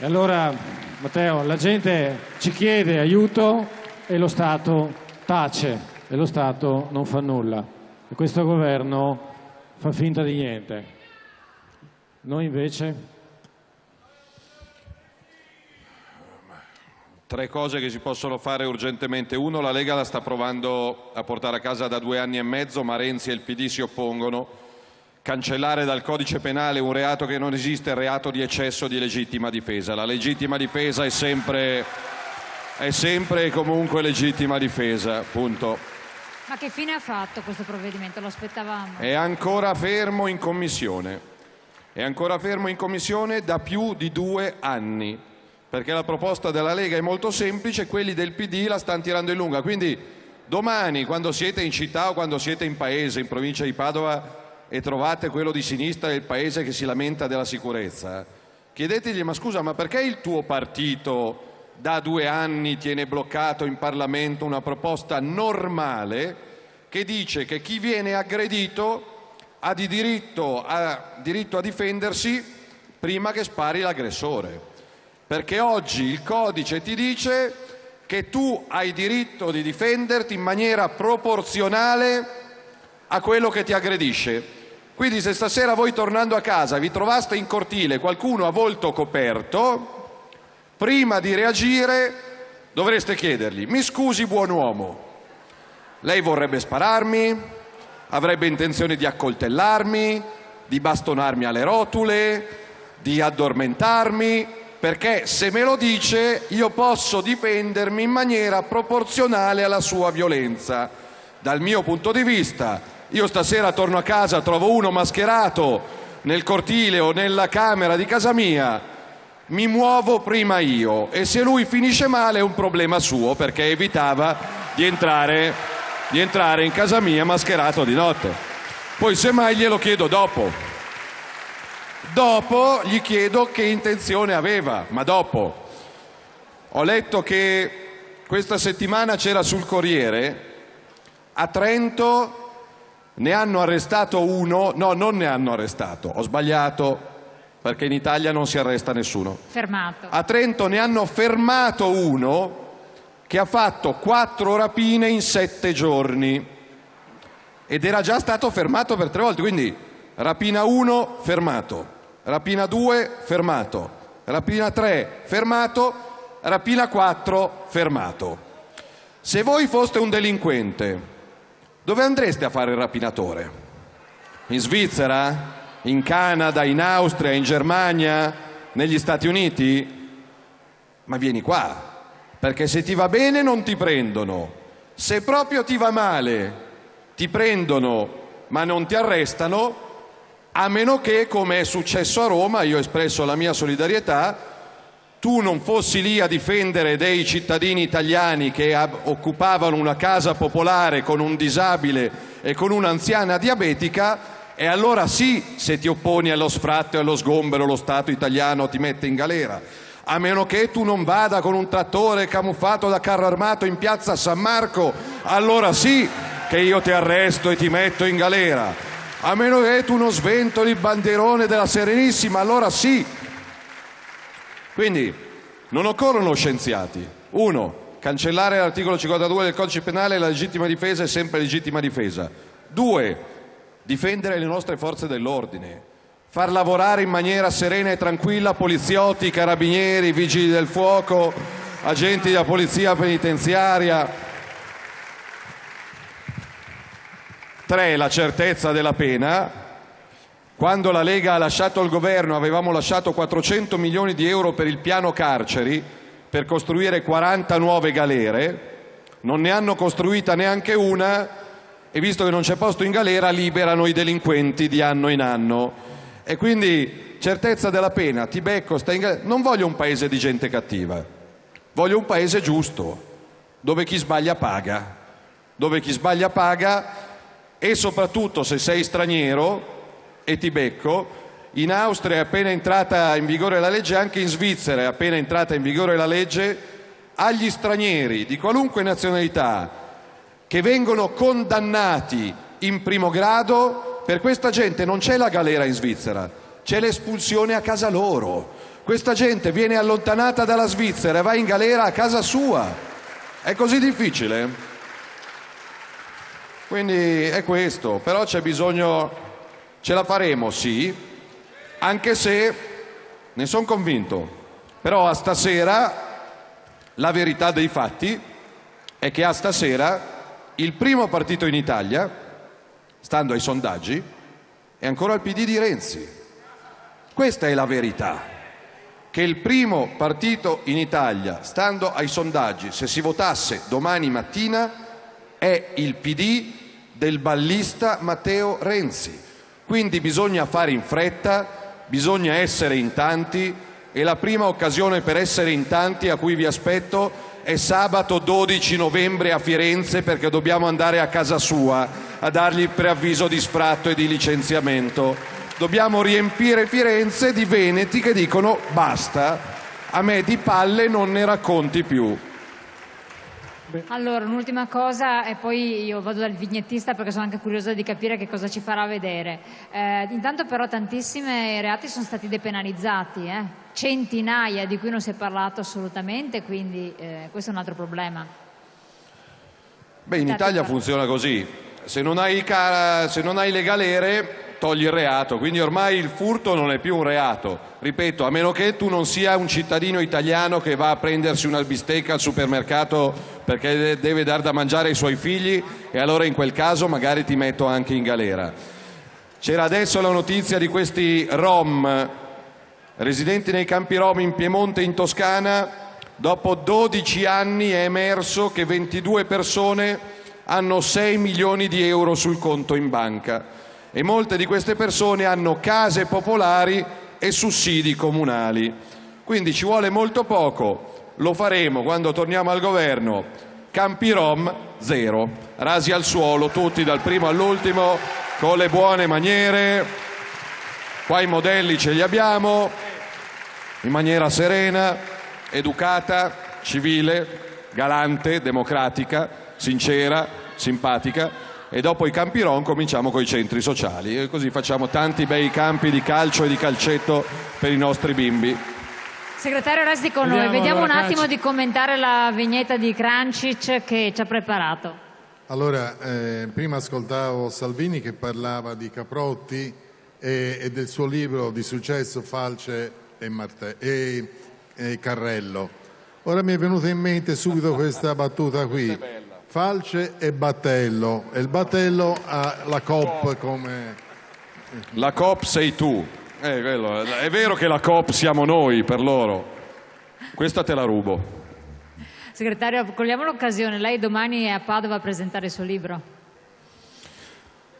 E allora, Matteo, la gente ci chiede aiuto e lo Stato tace e lo Stato non fa nulla. E questo governo fa finta di niente. Noi invece... Tre cose che si possono fare urgentemente. Uno, la Lega la sta provando a portare a casa da 2 anni e mezzo, ma Renzi e il PD si oppongono. Cancellare dal codice penale un reato che non esiste, il reato di eccesso di legittima difesa. La legittima difesa è sempre e comunque legittima difesa, punto. Ma che fine ha fatto questo provvedimento? Lo aspettavamo. È ancora fermo in commissione. È ancora fermo in commissione da più di 2 anni. Perché la proposta della Lega è molto semplice, quelli del PD la stanno tirando in lunga. Quindi domani, quando siete in città o quando siete in paese, in provincia di Padova, e trovate quello di sinistra del paese che si lamenta della sicurezza, chiedetegli: ma scusa, ma perché il tuo partito da 2 anni tiene bloccato in Parlamento una proposta normale che dice che chi viene aggredito ha diritto a difendersi prima che spari l'aggressore? Perché oggi il codice ti dice che tu hai diritto di difenderti in maniera proporzionale a quello che ti aggredisce. Quindi se stasera voi, tornando a casa, vi trovaste in cortile qualcuno a volto coperto, prima di reagire dovreste chiedergli: mi scusi buon uomo, lei vorrebbe spararmi? Avrebbe intenzione di accoltellarmi, di bastonarmi alle rotule, di addormentarmi? Perché se me lo dice io posso difendermi in maniera proporzionale alla sua violenza. Dal mio punto di vista, io stasera torno a casa, trovo uno mascherato nel cortile o nella camera di casa mia, mi muovo prima io, e se lui finisce male è un problema suo, perché evitava di entrare in casa mia mascherato di notte. Poi semmai glielo chiedo dopo. Dopo gli chiedo che intenzione aveva, ma dopo. Ho letto che questa settimana c'era sul Corriere, a Trento ne hanno arrestato uno, no, non ne hanno arrestato, ho sbagliato, perché in Italia non si arresta nessuno. Fermato. A Trento ne hanno fermato uno che ha fatto 4 rapine in 7 giorni ed era già stato fermato per 3 volte, quindi rapina 1 fermato, rapina 2 fermato, rapina 3 fermato, rapina 4 fermato. Se voi foste un delinquente, dove andreste a fare il rapinatore? In Svizzera? In Canada? In Austria? In Germania? Negli Stati Uniti? Ma vieni qua, perché se ti va bene non ti prendono, se proprio ti va male ti prendono ma non ti arrestano, a meno che, come è successo a Roma, io ho espresso la mia solidarietà, tu non fossi lì a difendere dei cittadini italiani che occupavano una casa popolare con un disabile e con un'anziana diabetica, e allora sì, se ti opponi allo sfratto e allo sgombero, lo Stato italiano ti mette in galera. A meno che tu non vada con un trattore camuffato da carro armato in piazza San Marco, allora sì che io ti arresto e ti metto in galera. A meno che tu non sventoli il bandierone della Serenissima, allora sì. Quindi non occorrono scienziati. 1. Cancellare l'articolo 52 del codice penale, la legittima difesa è sempre legittima difesa. 2. Difendere le nostre forze dell'ordine, far lavorare in maniera serena e tranquilla poliziotti, carabinieri, vigili del fuoco, agenti della polizia penitenziaria. 3. La certezza della pena. Quando la Lega ha lasciato il governo avevamo lasciato 400 milioni di euro per il piano carceri, per costruire 40 nuove galere, non ne hanno costruita neanche una, e visto che non c'è posto in galera liberano i delinquenti di anno in anno. E quindi certezza della pena, ti becco, stai in galera. Non voglio un paese di gente cattiva, voglio un paese giusto, dove chi sbaglia paga, e soprattutto se sei straniero e ti becco. In Austria è appena entrata in vigore la legge, anche in Svizzera è appena entrata in vigore la legge, agli stranieri di qualunque nazionalità che vengono condannati in primo grado, per questa gente non c'è la galera in Svizzera, c'è l'espulsione a casa loro. Questa gente viene allontanata dalla Svizzera e va in galera a casa sua. È così difficile? Quindi è questo, però c'è bisogno, ce la faremo, sì, anche se ne sono convinto. Però a stasera la verità dei fatti è che a stasera il primo partito in Italia, stando ai sondaggi, è ancora il PD di Renzi. Questa è la verità. Che il primo partito in Italia, stando ai sondaggi, se si votasse domani mattina, è il PD del ballista Matteo Renzi. Quindi bisogna fare in fretta, bisogna essere in tanti e la prima occasione per essere in tanti a cui vi aspetto è sabato 12 novembre a Firenze, perché dobbiamo andare a casa sua a dargli il preavviso di sfratto e di licenziamento. Dobbiamo riempire Firenze di veneti che dicono basta, a me di palle non ne racconti più. Allora, un'ultima cosa e poi io vado dal vignettista perché sono anche curiosa di capire che cosa ci farà vedere. Intanto però tantissimi reati sono stati depenalizzati, centinaia di cui non si è parlato assolutamente, quindi questo è un altro problema. Beh, in Italia funziona così, se non hai le galere togli il reato, quindi ormai il furto non è più un reato, ripeto, a meno che tu non sia un cittadino italiano che va a prendersi una bistecca al supermercato perché deve dar da mangiare ai suoi figli, e allora in quel caso magari ti metto anche in galera. C'era adesso la notizia di questi rom residenti nei campi rom in Piemonte e in Toscana. Dopo 12 anni è emerso che 22 persone hanno 6 milioni di euro sul conto in banca. E molte di queste persone hanno case popolari e sussidi comunali. Quindi ci vuole molto poco, lo faremo quando torniamo al governo. Campi rom, zero, rasi al suolo tutti dal primo all'ultimo, con le buone maniere. Qua i modelli ce li abbiamo, in maniera serena, educata, civile, galante, democratica, sincera, simpatica. E dopo i campi rom cominciamo con i centri sociali e così facciamo tanti bei campi di calcio e di calcetto per i nostri bimbi. Segretario, resti con noi. Vediamo un attimo di commentare la vignetta di Crancic che ci ha preparato. Allora, prima ascoltavo Salvini che parlava di Caprotti e del suo libro di successo Falce e Carrello. Ora mi è venuta in mente subito questa battuta qui. Falce e battello, e il battello ha la COP come... La COP sei tu, è vero che la COP siamo noi per loro, questa te la rubo. Segretario, cogliamo l'occasione, lei domani è a Padova a presentare il suo libro.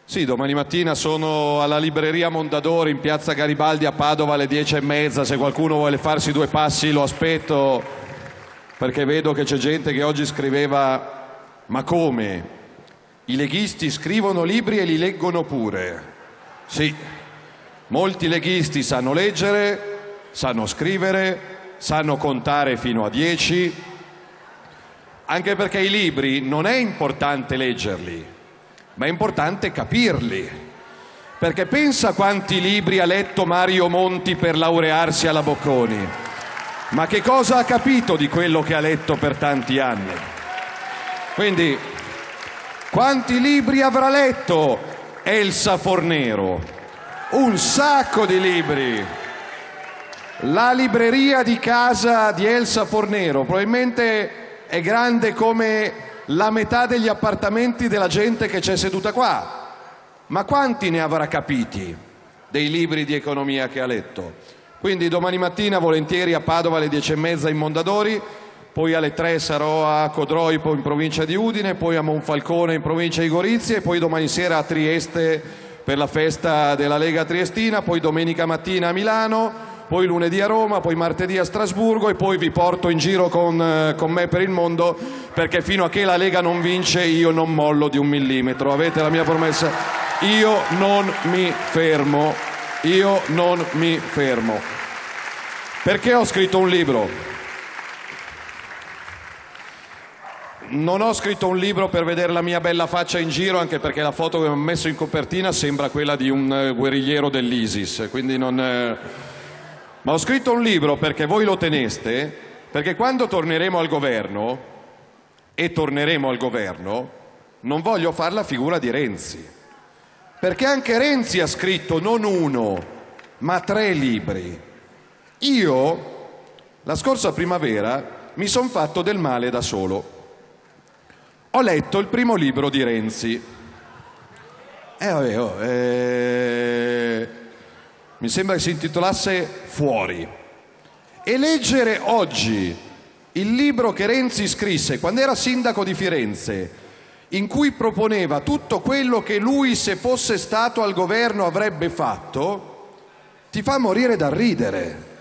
Sì, domani mattina sono alla libreria Mondadori in piazza Garibaldi a Padova alle 10:30, se qualcuno vuole farsi due passi lo aspetto, perché vedo che c'è gente che oggi scriveva: ma come? I leghisti scrivono libri e li leggono pure. Sì, molti leghisti sanno leggere, sanno scrivere, sanno contare fino a 10, anche perché i libri non è importante leggerli, ma è importante capirli. Perché pensa quanti libri ha letto Mario Monti per laurearsi alla Bocconi, ma che cosa ha capito di quello che ha letto per tanti anni? Quindi, quanti libri avrà letto Elsa Fornero? Un sacco di libri. La libreria di casa di Elsa Fornero probabilmente è grande come la metà degli appartamenti della gente che c'è seduta qua. Ma quanti ne avrà capiti dei libri di economia che ha letto? Quindi domani mattina volentieri a Padova alle 10:30 in Mondadori, poi alle 3 sarò a Codroipo in provincia di Udine, poi a Monfalcone in provincia di Gorizia e poi domani sera a Trieste per la festa della Lega Triestina, poi domenica mattina a Milano, poi lunedì a Roma, poi martedì a Strasburgo e poi vi porto in giro con me per il mondo, perché fino a che la Lega non vince io non mollo di un millimetro. Avete la mia promessa? Io non mi fermo. Io non mi fermo. Perché ho scritto un libro? Non ho scritto un libro per vedere la mia bella faccia in giro, anche perché la foto che ho messo in copertina sembra quella di un guerrigliero dell'ISIS, quindi non... Ma ho scritto un libro perché voi lo teneste, perché quando torneremo al governo, e torneremo al governo, non voglio fare la figura di Renzi. Perché anche Renzi ha scritto non 1, ma 3 libri. Io, la scorsa primavera, mi sono fatto del male da solo. Ho letto il primo libro di Renzi. Mi sembra che si intitolasse Fuori. E leggere oggi il libro che Renzi scrisse quando era sindaco di Firenze, in cui proponeva tutto quello che lui, se fosse stato al governo, avrebbe fatto, ti fa morire da ridere.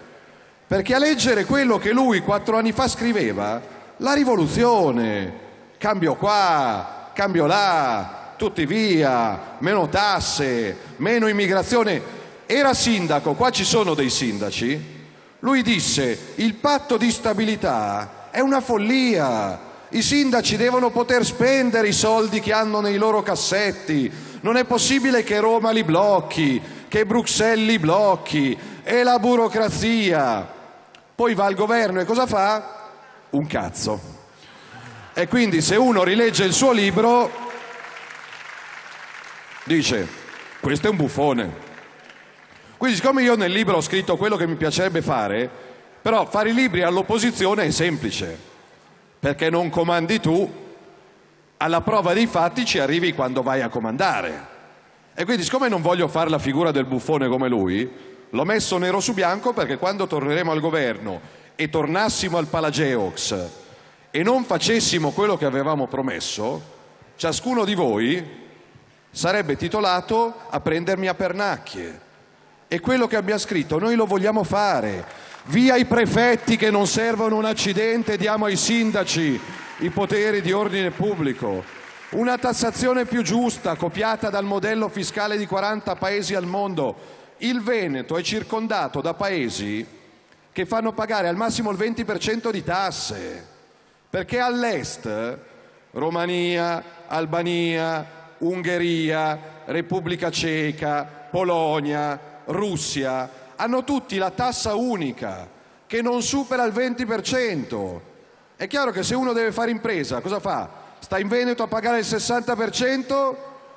Perché a leggere quello che lui 4 anni fa scriveva, la rivoluzione, cambio qua, cambio là, tutti via, meno tasse, meno immigrazione. Era sindaco, qua ci sono dei sindaci, lui disse il patto di stabilità è una follia, i sindaci devono poter spendere i soldi che hanno nei loro cassetti, non è possibile che Roma li blocchi, che Bruxelles li blocchi, è la burocrazia. Poi va al governo e cosa fa? Un cazzo. E quindi se uno rilegge il suo libro dice questo è un buffone. Quindi siccome io nel libro ho scritto quello che mi piacerebbe fare, però fare i libri all'opposizione è semplice, perché non comandi tu, alla prova dei fatti ci arrivi quando vai a comandare. E quindi siccome non voglio fare la figura del buffone come lui, l'ho messo nero su bianco perché quando torneremo al governo e tornassimo al Palageox e non facessimo quello che avevamo promesso, ciascuno di voi sarebbe titolato a prendermi a pernacchie. E quello che abbiamo scritto noi lo vogliamo fare. Via i prefetti che non servono un accidente, diamo ai sindaci i poteri di ordine pubblico. Una tassazione più giusta, copiata dal modello fiscale di 40 paesi al mondo. Il Veneto è circondato da paesi che fanno pagare al massimo il 20% di tasse, perché all'est, Romania, Albania, Ungheria, Repubblica Ceca, Polonia, Russia, hanno tutti la tassa unica che non supera il 20%. È chiaro che se uno deve fare impresa, cosa fa? Sta in Veneto a pagare il 60%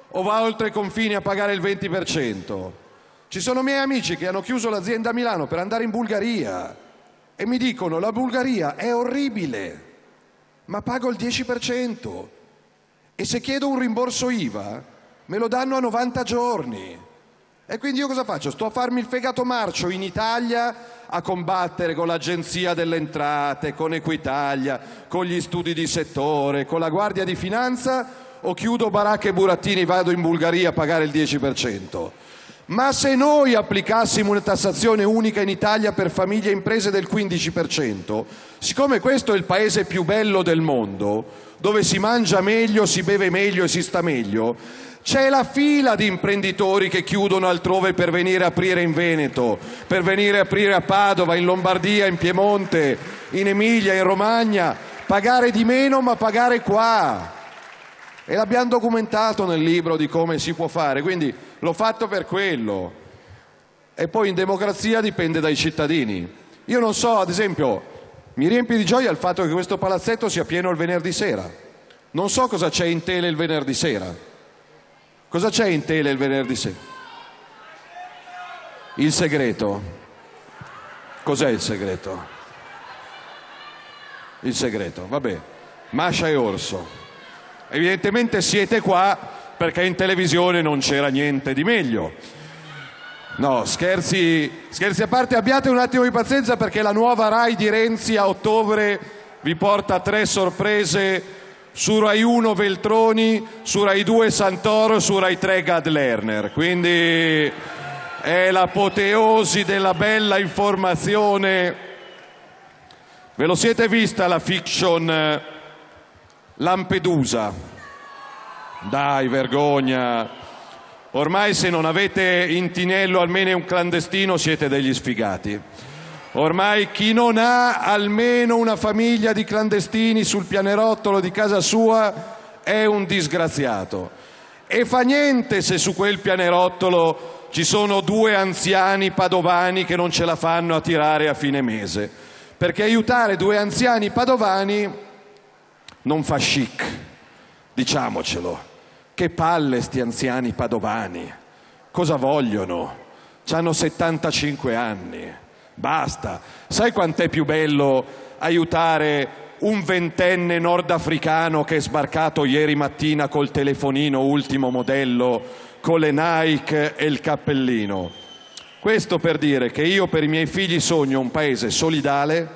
o va oltre i confini a pagare il 20%? Ci sono miei amici che hanno chiuso l'azienda a Milano per andare in Bulgaria e mi dicono la Bulgaria è orribile, ma pago il 10% e se chiedo un rimborso IVA me lo danno a 90 giorni. E quindi io cosa faccio? Sto a farmi il fegato marcio in Italia a combattere con l'Agenzia delle Entrate, con Equitalia, con gli studi di settore, con la Guardia di Finanza, o chiudo baracche e burattini e vado in Bulgaria a pagare il 10%? Ma se noi applicassimo una tassazione unica in Italia per famiglie e imprese del 15%, siccome questo è il paese più bello del mondo, dove si mangia meglio, si beve meglio e si sta meglio, c'è la fila di imprenditori che chiudono altrove per venire a aprire in Veneto, per venire a aprire a Padova, in Lombardia, in Piemonte, in Emilia, in Romagna, pagare di meno ma pagare qua. E l'abbiamo documentato nel libro di come si può fare, quindi l'ho fatto per quello. E poi in democrazia dipende dai cittadini. Io non so, ad esempio, mi riempie di gioia il fatto che questo palazzetto sia pieno il venerdì sera. Non so cosa c'è in tele il venerdì sera. Cosa c'è in tele il venerdì sera? Il segreto. Cos'è il segreto? Il segreto, vabbè. Mascia e Orso. Evidentemente siete qua perché in televisione non c'era niente di meglio. No, scherzi a parte, abbiate un attimo di pazienza perché la nuova Rai di Renzi a ottobre vi porta 3 sorprese. Su Rai 1 Veltroni, su Rai 2 Santoro, su Rai 3 Gad Lerner. Quindi è l'apoteosi della bella informazione. Ve lo siete vista la fiction Lampedusa? Dai, vergogna. Ormai se non avete in tinello almeno un clandestino siete degli sfigati. Ormai chi non ha almeno una famiglia di clandestini sul pianerottolo di casa sua è un disgraziato. E fa niente se su quel pianerottolo ci sono 2 anziani padovani che non ce la fanno a tirare a fine mese, perché aiutare 2 anziani padovani non fa chic, diciamocelo. Che palle sti anziani padovani, cosa vogliono? C'hanno 75 anni, basta. Sai quant'è più bello aiutare un 20enne nordafricano che è sbarcato ieri mattina col telefonino ultimo modello, con le Nike e il cappellino? Questo per dire che io per i miei figli sogno un paese solidale,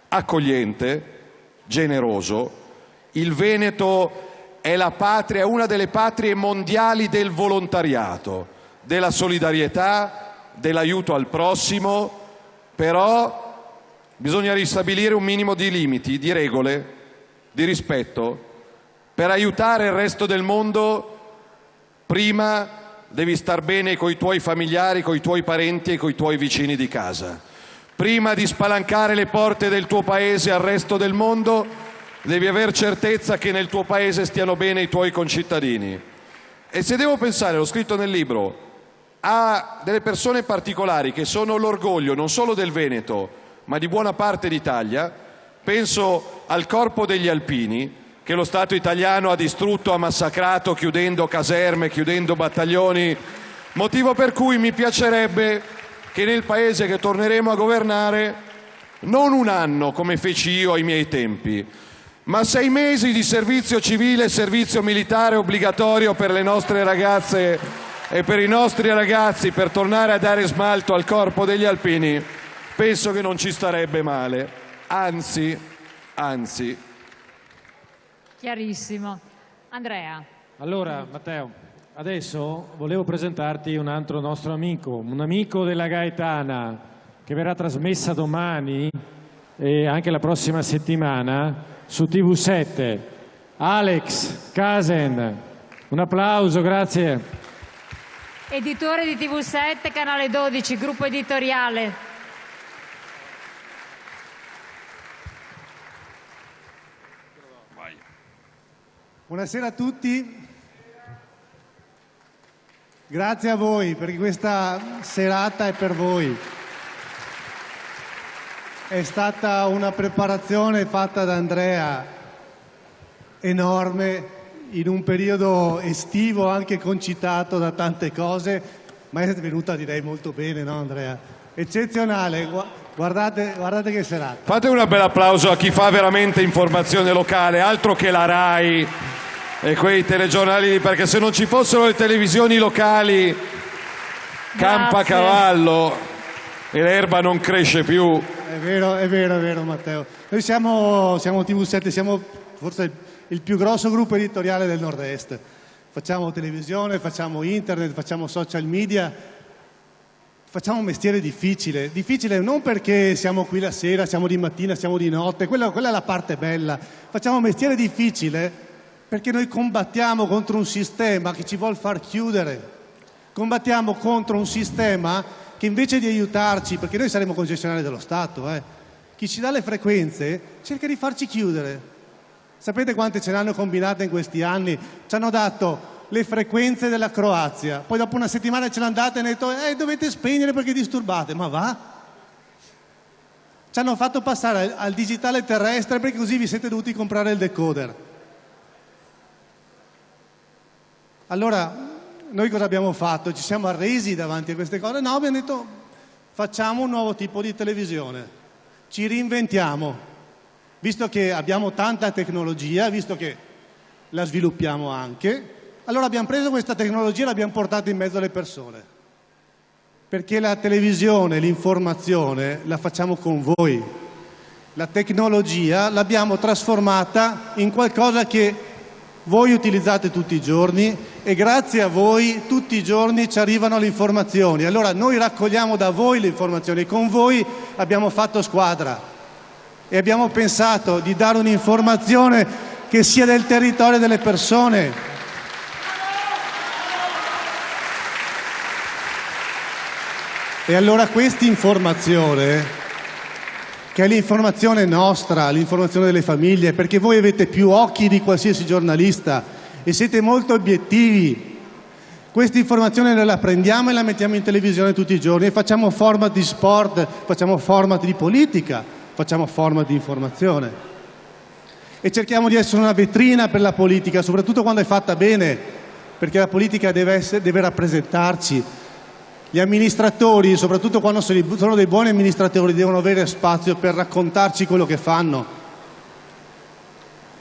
accogliente, generoso. Il Veneto è la patria, è una delle patrie mondiali del volontariato, della solidarietà, dell'aiuto al prossimo, però bisogna ristabilire un minimo di limiti, di regole, di rispetto. Per aiutare il resto del mondo, prima devi star bene coi tuoi familiari, coi tuoi parenti e coi tuoi vicini di casa. Prima di spalancare le porte del tuo paese al resto del mondo, devi aver certezza che nel tuo paese stiano bene i tuoi concittadini. E se devo pensare, l'ho scritto nel libro, a delle persone particolari che sono l'orgoglio non solo del Veneto, ma di buona parte d'Italia, penso al Corpo degli Alpini, che lo Stato italiano ha distrutto, ha massacrato, chiudendo caserme, chiudendo battaglioni, motivo per cui mi piacerebbe che nel paese che torneremo a governare, non 1 anno come feci io ai miei tempi, ma 6 mesi di servizio civile e servizio militare obbligatorio per le nostre ragazze e per i nostri ragazzi, per tornare a dare smalto al Corpo degli Alpini, penso che non ci starebbe male, anzi. Chiarissimo. Andrea. Allora, Matteo, adesso volevo presentarti un altro nostro amico, un amico della Gaetana, che verrà trasmessa domani e anche la prossima settimana su TV7. Alex Casen, un applauso, grazie. Editore di TV7, Canale 12, gruppo editoriale. Buonasera a tutti, grazie a voi perché questa serata è per voi. È stata una preparazione fatta da Andrea enorme, in un periodo estivo anche concitato da tante cose, ma è venuta direi molto bene, no Andrea? Eccezionale, guardate che serata. Fate un bel applauso a chi fa veramente informazione locale, altro che la RAI e quei telegiornali, perché se non ci fossero le televisioni locali campa cavallo e l'erba non cresce più. È vero Matteo. Noi siamo TV7, siamo forse il più grosso gruppo editoriale del Nord-Est. Facciamo televisione, facciamo internet, facciamo social media, facciamo un mestiere difficile. Difficile non perché siamo qui la sera, siamo di mattina, siamo di notte, quella è la parte bella. Facciamo un mestiere difficile perché noi combattiamo contro un sistema che ci vuol far chiudere. Combattiamo contro un sistema che invece di aiutarci, perché noi saremo concessionari dello Stato, chi ci dà le frequenze cerca di farci chiudere. Sapete quante ce l'hanno combinate in questi anni? Ci hanno dato le frequenze della Croazia, poi dopo una settimana ce l'hanno date e hanno detto dovete spegnere perché disturbate, ma va? Ci hanno fatto passare al digitale terrestre perché così vi siete dovuti comprare il decoder. Allora, noi cosa abbiamo fatto? Ci siamo arresi davanti a queste cose? No, abbiamo detto facciamo un nuovo tipo di televisione, ci reinventiamo, visto che abbiamo tanta tecnologia, visto che la sviluppiamo anche, allora abbiamo preso questa tecnologia e l'abbiamo portata in mezzo alle persone, perché la televisione, l'informazione la facciamo con voi, la tecnologia l'abbiamo trasformata in qualcosa che voi utilizzate tutti i giorni e grazie a voi tutti i giorni ci arrivano le informazioni. Allora noi raccogliamo da voi le informazioni, con voi abbiamo fatto squadra e abbiamo pensato di dare un'informazione che sia del territorio delle persone. E allora questa informazione, che è l'informazione nostra, l'informazione delle famiglie, perché voi avete più occhi di qualsiasi giornalista e siete molto obiettivi. Questa informazione noi la prendiamo e la mettiamo in televisione tutti i giorni e facciamo format di sport, facciamo format di politica, facciamo format di informazione e cerchiamo di essere una vetrina per la politica, soprattutto quando è fatta bene, perché la politica deve rappresentarci. Gli amministratori, soprattutto quando sono dei buoni amministratori, devono avere spazio per raccontarci quello che fanno.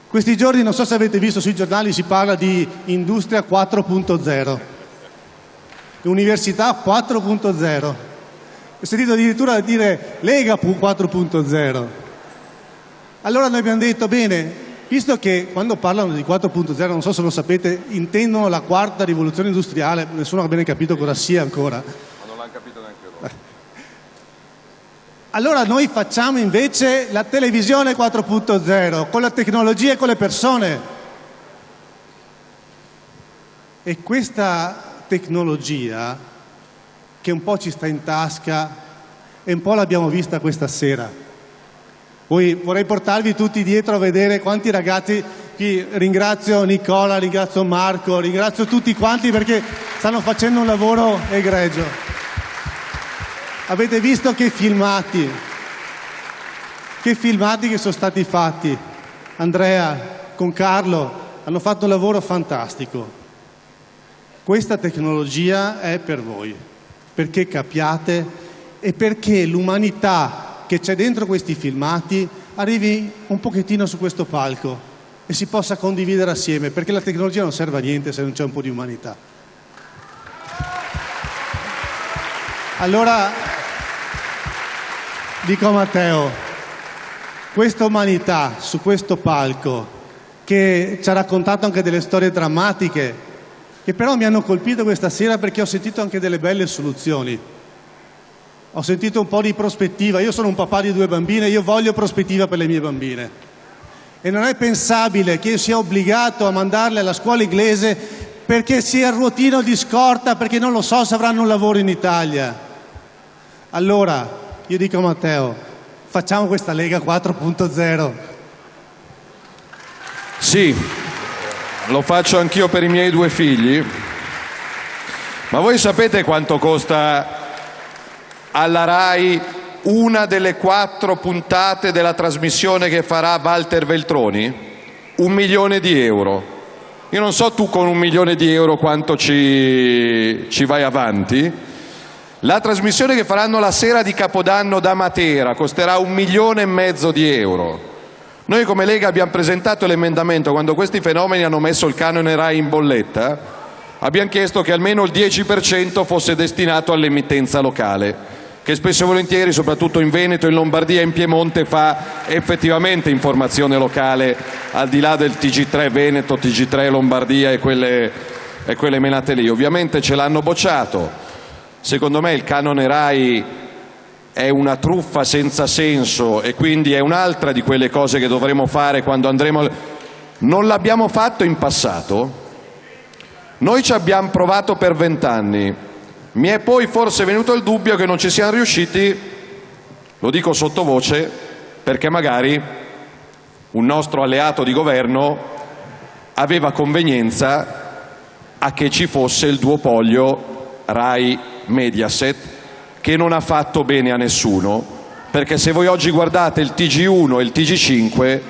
Questi giorni, non so se avete visto sui giornali, si parla di industria 4.0, università 4.0. Ho sentito addirittura dire Lega 4.0. Allora noi abbiamo detto, bene, visto che quando parlano di 4.0, non so se lo sapete, intendono la quarta rivoluzione industriale, nessuno ha bene capito cosa sia ancora. Ma non l'hanno capito neanche loro. Allora noi facciamo invece la televisione 4.0, con la tecnologia e con le persone. E questa tecnologia, che un po' ci sta in tasca e un po' l'abbiamo vista questa sera. Vorrei portarvi tutti dietro a vedere quanti ragazzi, qui ringrazio Nicola, ringrazio Marco, ringrazio tutti quanti perché stanno facendo un lavoro egregio. Avete visto che filmati che sono stati fatti. Andrea con Carlo hanno fatto un lavoro fantastico. Questa tecnologia è per voi, perché capiate e perché l'umanità che c'è dentro questi filmati arrivi un pochettino su questo palco e si possa condividere assieme, perché la tecnologia non serve a niente se non c'è un po' di umanità. Allora, dico a Matteo, questa umanità su questo palco, che ci ha raccontato anche delle storie drammatiche, che però mi hanno colpito questa sera perché ho sentito anche delle belle soluzioni. Ho sentito un po' di prospettiva. Io sono un papà di 2 bambine, io voglio prospettiva per le mie bambine. E non è pensabile che io sia obbligato a mandarle alla scuola inglese perché sia il ruotino di scorta, perché non lo so se avranno un lavoro in Italia. Allora, io dico a Matteo, facciamo questa Lega 4.0. Sì, lo faccio anch'io per i miei 2 figli. Ma voi sapete quanto costa alla RAI una delle 4 puntate della trasmissione che farà Walter Veltroni? 1 milione di euro. Io non so tu con 1 milione di euro quanto ci vai avanti. La trasmissione che faranno la sera di Capodanno da Matera costerà 1,5 milioni di euro. Noi come Lega abbiamo presentato l'emendamento quando questi fenomeni hanno messo il canone RAI in bolletta. Abbiamo chiesto che almeno il 10% fosse destinato all'emittenza locale, che spesso e volentieri, soprattutto in Veneto, in Lombardia e in Piemonte, fa effettivamente informazione locale, al di là del TG3 Veneto, TG3 Lombardia e quelle menate lì. Ovviamente ce l'hanno bocciato. Secondo me il canone RAI è una truffa senza senso e quindi è un'altra di quelle cose che dovremo fare quando andremo... Non l'abbiamo fatto in passato? Noi ci abbiamo provato per 20 anni. Mi è poi forse venuto il dubbio che non ci siamo riusciti, lo dico sottovoce, perché magari un nostro alleato di governo aveva convenienza a che ci fosse il duopolio RAI-Mediaset, che non ha fatto bene a nessuno, perché se voi oggi guardate il TG1 e il TG5,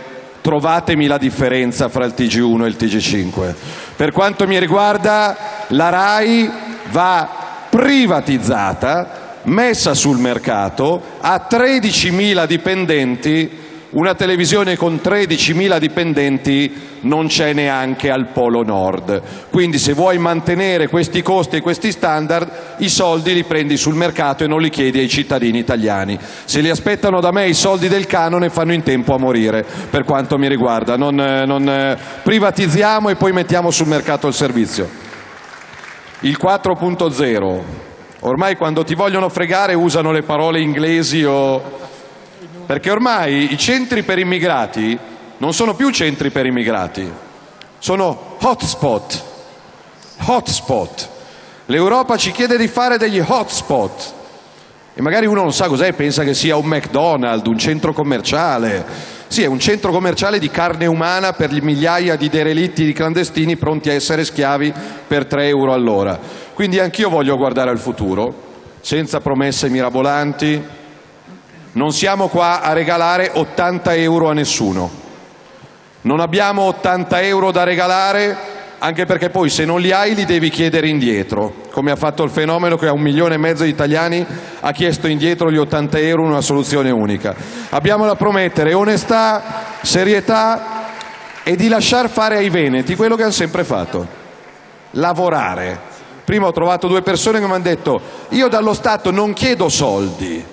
trovatemi la differenza fra il TG1 e il TG5. Per quanto mi riguarda, la RAI va privatizzata, messa sul mercato, ha 13.000 dipendenti. Una televisione con 13.000 dipendenti non c'è neanche al Polo Nord. Quindi se vuoi mantenere questi costi e questi standard, i soldi li prendi sul mercato e non li chiedi ai cittadini italiani. Se li aspettano da me i soldi del canone, fanno in tempo a morire, per quanto mi riguarda. Non privatizziamo e poi mettiamo sul mercato il servizio. Il 4.0. Ormai quando ti vogliono fregare usano le parole inglesi perché ormai i centri per immigrati non sono più centri per immigrati, sono hotspot. Hotspot. L'Europa ci chiede di fare degli hotspot e magari uno non sa cos'è, pensa che sia un McDonald's, un centro commerciale. Sì, è un centro commerciale di carne umana per migliaia di derelitti, di clandestini pronti a essere schiavi per 3 euro all'ora. Quindi anch'io voglio guardare al futuro, senza promesse mirabolanti. Non siamo qua a regalare 80 euro a nessuno. Non abbiamo 80 euro da regalare, anche perché poi se non li hai li devi chiedere indietro, come ha fatto il fenomeno che a 1,5 milioni di italiani ha chiesto indietro gli 80 euro in una soluzione unica. Abbiamo da promettere onestà, serietà e di lasciar fare ai veneti quello che hanno sempre fatto: lavorare. Prima ho trovato 2 persone che mi hanno detto: io dallo Stato non chiedo soldi,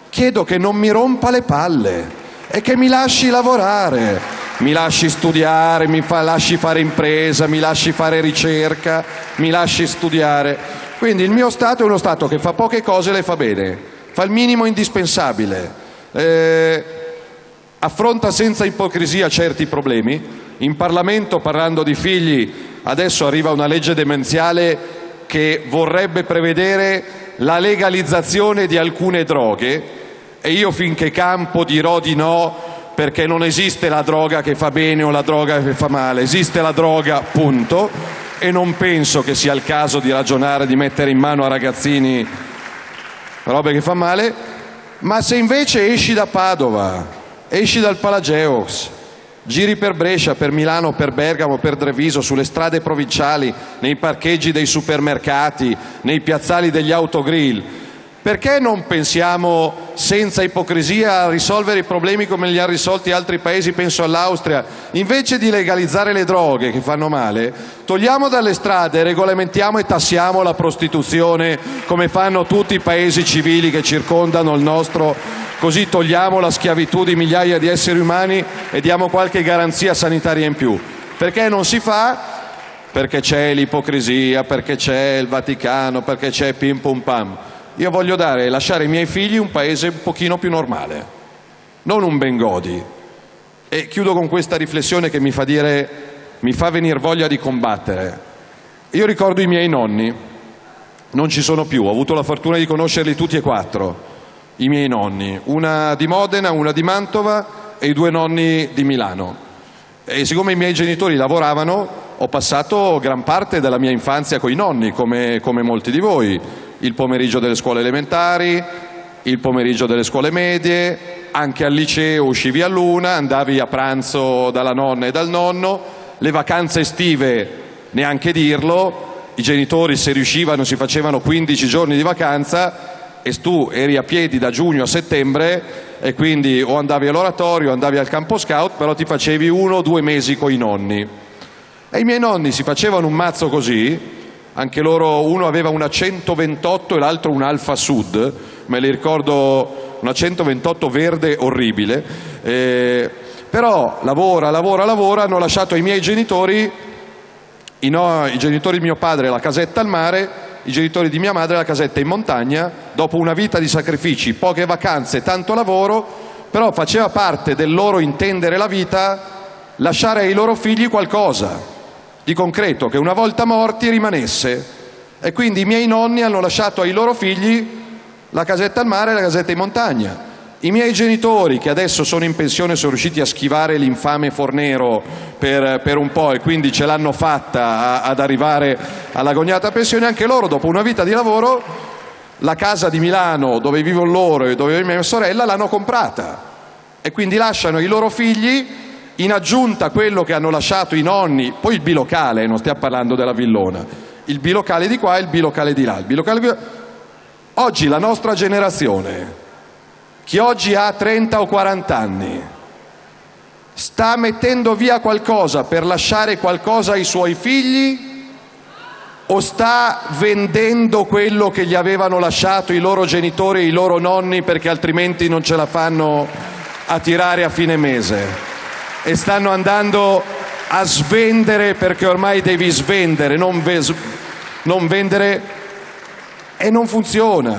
chiedo che non mi rompa le palle e che mi lasci lavorare. Mi lasci studiare, lasci fare impresa, mi lasci fare ricerca, mi lasci studiare. Quindi il mio Stato è uno Stato che fa poche cose e le fa bene, fa il minimo indispensabile, affronta senza ipocrisia certi problemi. In Parlamento, parlando di figli, adesso arriva una legge demenziale che vorrebbe prevedere la legalizzazione di alcune droghe, e io finché campo dirò di no, perché non esiste la droga che fa bene o la droga che fa male, esiste la droga, punto, e non penso che sia il caso di ragionare di mettere in mano a ragazzini robe che fa male. Ma se invece esci da Padova, esci dal Palageox, giri per Brescia, per Milano, per Bergamo, per Treviso, sulle strade provinciali, nei parcheggi dei supermercati, nei piazzali degli autogrill, perché non pensiamo senza ipocrisia a risolvere i problemi come li hanno risolti altri paesi? Penso all'Austria. Invece di legalizzare le droghe che fanno male, togliamo dalle strade, regolamentiamo e tassiamo la prostituzione come fanno tutti i paesi civili che circondano il nostro, così togliamo la schiavitù di migliaia di esseri umani e diamo qualche garanzia sanitaria in più. Perché non si fa? Perché c'è l'ipocrisia, perché c'è il Vaticano, perché c'è pim pum pam. Io voglio lasciare ai miei figli un paese un pochino più normale, non un Bengodi. E chiudo con questa riflessione che mi fa venire voglia di combattere. Io ricordo i miei nonni, non ci sono più, ho avuto la fortuna di conoscerli tutti e 4, i miei nonni, una di Modena, una di Mantova e i 2 nonni di Milano. E siccome i miei genitori lavoravano, ho passato gran parte della mia infanzia coi nonni, come molti di voi. Il pomeriggio delle scuole elementari, il pomeriggio delle scuole medie, anche al liceo uscivi all'1, andavi a pranzo dalla nonna e dal nonno, le vacanze estive neanche dirlo, i genitori se riuscivano si facevano 15 giorni di vacanza e tu eri a piedi da giugno a settembre e quindi o andavi all'oratorio o andavi al campo scout, però ti facevi 1 o 2 mesi coi nonni. E i miei nonni si facevano un mazzo così. Anche loro, uno aveva una 128 e l'altro un Alfa Sud, me li ricordo, una 128 verde orribile, però lavora, hanno lasciato ai miei genitori, i genitori di mio padre la casetta al mare, i genitori di mia madre la casetta in montagna, dopo una vita di sacrifici, poche vacanze, tanto lavoro, però faceva parte del loro intendere la vita lasciare ai loro figli qualcosa di concreto, che una volta morti rimanesse. E quindi i miei nonni hanno lasciato ai loro figli la casetta al mare e la casetta in montagna. I miei genitori, che adesso sono in pensione, sono riusciti a schivare l'infame Fornero per un po' e quindi ce l'hanno fatta ad arrivare all'agognata pensione. Anche loro, dopo una vita di lavoro, la casa di Milano dove vivono loro e dove vive mia sorella l'hanno comprata, e quindi lasciano i loro figli, in aggiunta a quello che hanno lasciato i nonni, poi il bilocale, non stiamo parlando della villona, il bilocale di qua e il bilocale di là. Oggi la nostra generazione, chi oggi ha 30 o 40 anni, sta mettendo via qualcosa per lasciare qualcosa ai suoi figli o sta vendendo quello che gli avevano lasciato i loro genitori e i loro nonni perché altrimenti non ce la fanno a tirare a fine mese? E stanno andando a svendere, perché ormai devi svendere, non vendere, e non funziona.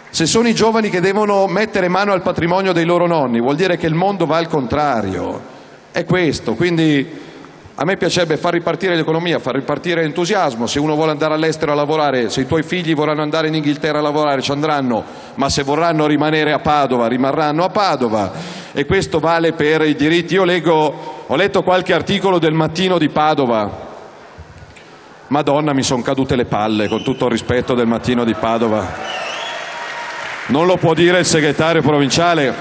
Se sono i giovani che devono mettere mano al patrimonio dei loro nonni, vuol dire che il mondo va al contrario. È questo. Quindi a me piacerebbe far ripartire l'economia, far ripartire l'entusiasmo. Se uno vuole andare all'estero a lavorare, se i tuoi figli vorranno andare in Inghilterra a lavorare, ci andranno, ma se vorranno rimanere a Padova, rimarranno a Padova. e questo vale per i diritti. Ho letto qualche articolo del Mattino di Padova. Madonna, mi sono cadute le palle, con tutto il rispetto del Mattino di Padova. Non lo può dire il segretario provinciale.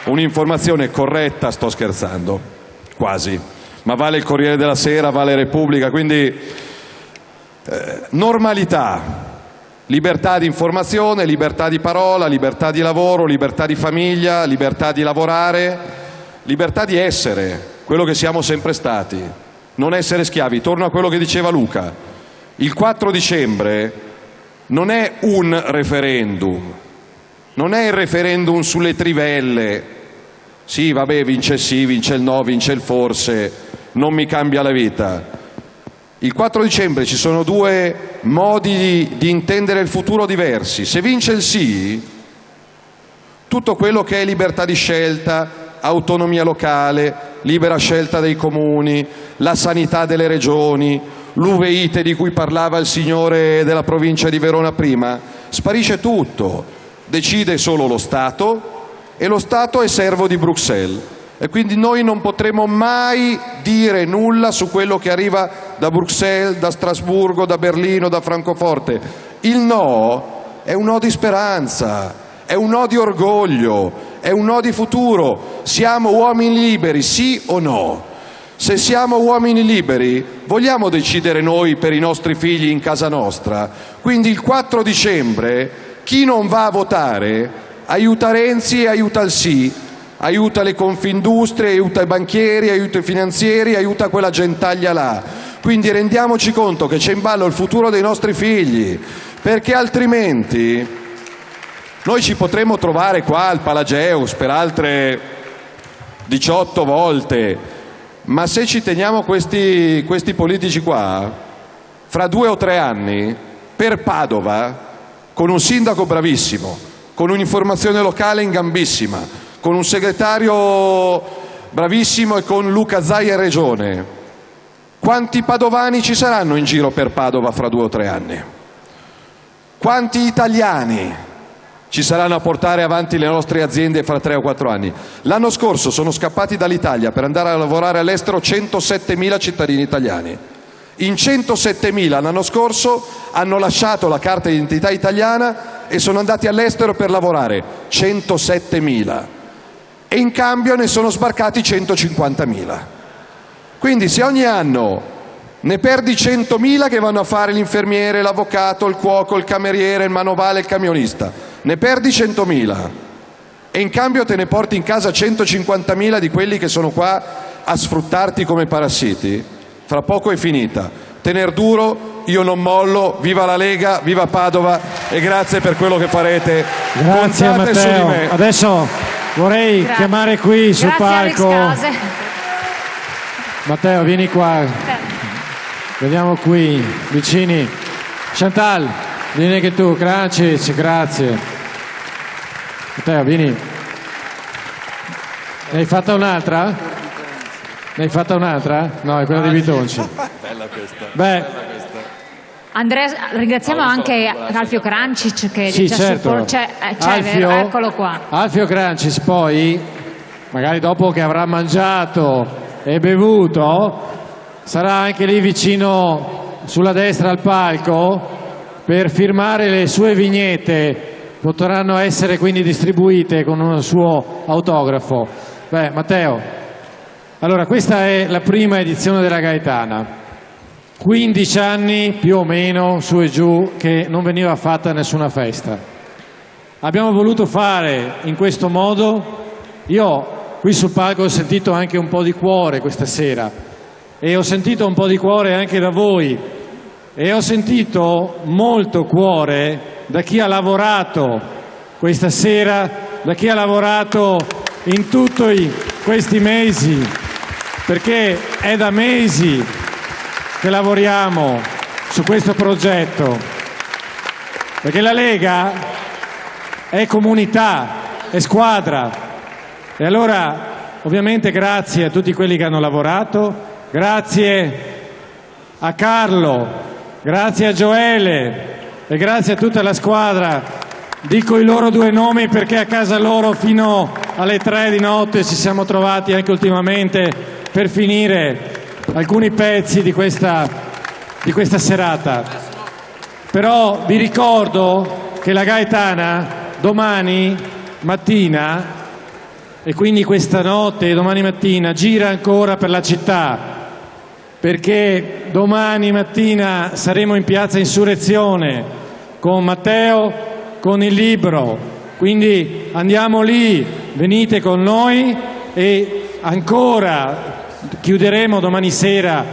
Un'informazione corretta, sto scherzando, quasi. Ma vale il Corriere della Sera, vale Repubblica, quindi normalità, libertà di informazione, libertà di parola, libertà di lavoro, libertà di famiglia, libertà di lavorare, libertà di essere quello che siamo sempre stati. Non essere schiavi. Torno a quello che diceva Luca. Il 4 dicembre non è un referendum, non è il referendum sulle trivelle. Sì, vabbè, vince il sì, vince il no, vince il forse, non mi cambia la vita. Il 4 dicembre ci sono due modi di intendere il futuro diversi. Se vince il sì, tutto quello che è libertà di scelta, autonomia locale, libera scelta dei comuni, la sanità delle regioni, l'uveite di cui parlava il signore della provincia di Verona prima, sparisce tutto. Decide solo lo Stato e lo Stato è servo di Bruxelles. E quindi noi non potremo mai dire nulla su quello che arriva da Bruxelles, da Strasburgo, da Berlino, da Francoforte. Il no è un no di speranza, è un no di orgoglio, è un no di futuro. Siamo uomini liberi, sì o no? Se siamo uomini liberi, vogliamo decidere noi per i nostri figli in casa nostra? Quindi il 4 dicembre chi non va a votare aiuta Renzi e aiuta il sì, aiuta le Confindustrie, aiuta i banchieri, aiuta i finanzieri, aiuta quella gentaglia là. Quindi rendiamoci conto che c'è in ballo il futuro dei nostri figli, perché altrimenti noi ci potremmo trovare qua al Palageus per altre 18 volte, ma se ci teniamo questi politici qua, fra 2 o 3 anni, per Padova, con un sindaco bravissimo, con un'informazione locale in gambissima, con un segretario bravissimo e con Luca Zaia in regione, quanti padovani ci saranno in giro per Padova fra 2 o 3 anni? Quanti italiani ci saranno a portare avanti le nostre aziende fra 3 o 4 anni? L'anno scorso sono scappati dall'Italia per andare a lavorare all'estero 107.000 cittadini italiani. In 107.000 l'anno scorso hanno lasciato la carta di identità italiana e sono andati all'estero per lavorare 107.000 e in cambio ne sono sbarcati 150.000. Quindi se ogni anno ne perdi 100.000 che vanno a fare l'infermiere, l'avvocato, il cuoco, il cameriere, il manovale, il camionista, ne perdi 100.000 e in cambio te ne porti in casa 150.000 di quelli che sono qua a sfruttarti come parassiti, fra poco è finita. Tener duro, io non mollo, viva la Lega, viva Padova e grazie per quello che farete. Grazie Contate su di Matteo. me. Adesso vorrei chiamare qui sul palco. Alex Case. Matteo, vieni qua. Vediamo qui, vicini. Chantal, vieni anche tu. Grazie, grazie. Matteo, vieni. Ne hai fatta un'altra? Ne hai fatta un'altra? No, è quella di Bitonci. Bella questa. Beh, Andrea, ringraziamo anche Alfio Crancic che sì, ci ha certo. Alfio, eccolo qua. Alfio Crancic poi, magari dopo che avrà mangiato e bevuto, sarà anche lì vicino sulla destra al palco per firmare le sue vignette. Potranno essere quindi distribuite con un suo autografo. Beh, Matteo, allora questa è la prima edizione della Gaetana. 15 anni più o meno, su e giù, che non veniva fatta nessuna festa. Abbiamo voluto fare in questo modo. Io qui sul palco ho sentito anche un po' di cuore questa sera e ho sentito un po' di cuore anche da voi e ho sentito molto cuore da chi ha lavorato questa sera, da chi ha lavorato in tutti questi mesi, perché è da mesi che lavoriamo su questo progetto, perché la Lega è comunità, è squadra. E allora ovviamente grazie a tutti quelli che hanno lavorato, grazie a Carlo, grazie a Gioele e grazie a tutta la squadra Dico i loro due nomi perché a casa loro fino alle 3 di notte ci siamo trovati anche ultimamente per finire alcuni pezzi di questa serata. Però vi ricordo che la Gaetana domani mattina, e quindi questa notte e domani mattina, gira ancora per la città, perché domani mattina saremo in piazza Insurrezione con Matteo, con il libro, quindi andiamo lì, venite con noi e ancora chiuderemo domani sera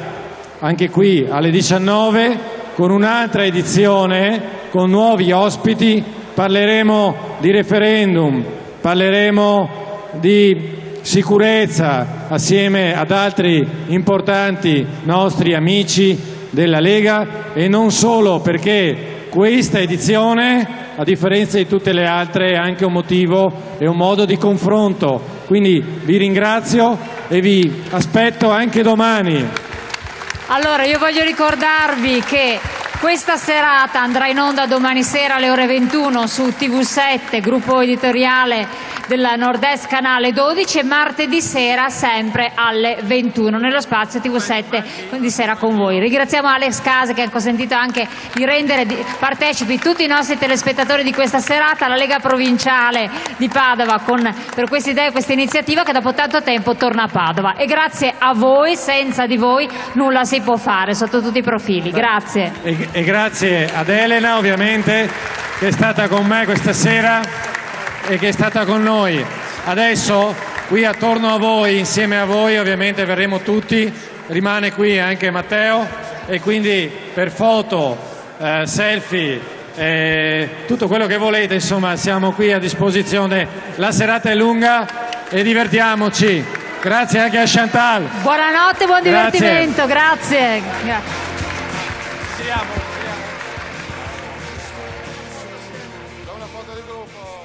anche qui alle 19 con un'altra edizione, con nuovi ospiti, parleremo di referendum, parleremo di sicurezza assieme ad altri importanti nostri amici della Lega e non solo, perché questa edizione, a differenza di tutte le altre, è anche un motivo e un modo di confronto. Quindi vi ringrazio e vi aspetto anche domani. Allora, io voglio ricordarvi che questa serata andrà in onda domani sera alle ore 21 su TV7, gruppo editoriale della Nord-Est, canale 12, e martedì sera sempre alle 21 nello spazio TV7 di sera con voi. Ringraziamo Alex Case che ha consentito anche di rendere partecipi tutti i nostri telespettatori di questa serata, la Lega Provinciale di Padova per questa idea e questa iniziativa che dopo tanto tempo torna a Padova. E grazie a voi, senza di voi nulla si può fare sotto tutti i profili. Grazie. E grazie ad Elena, ovviamente, che è stata con me questa sera e che è stata con noi. Adesso qui attorno a voi, insieme a voi, ovviamente verremo tutti, rimane qui anche Matteo, e quindi per foto, selfie, tutto quello che volete, insomma siamo qui a disposizione. La serata è lunga e divertiamoci. Grazie anche a Chantal. Buonanotte, buon divertimento, grazie. Da una foto di gruppo.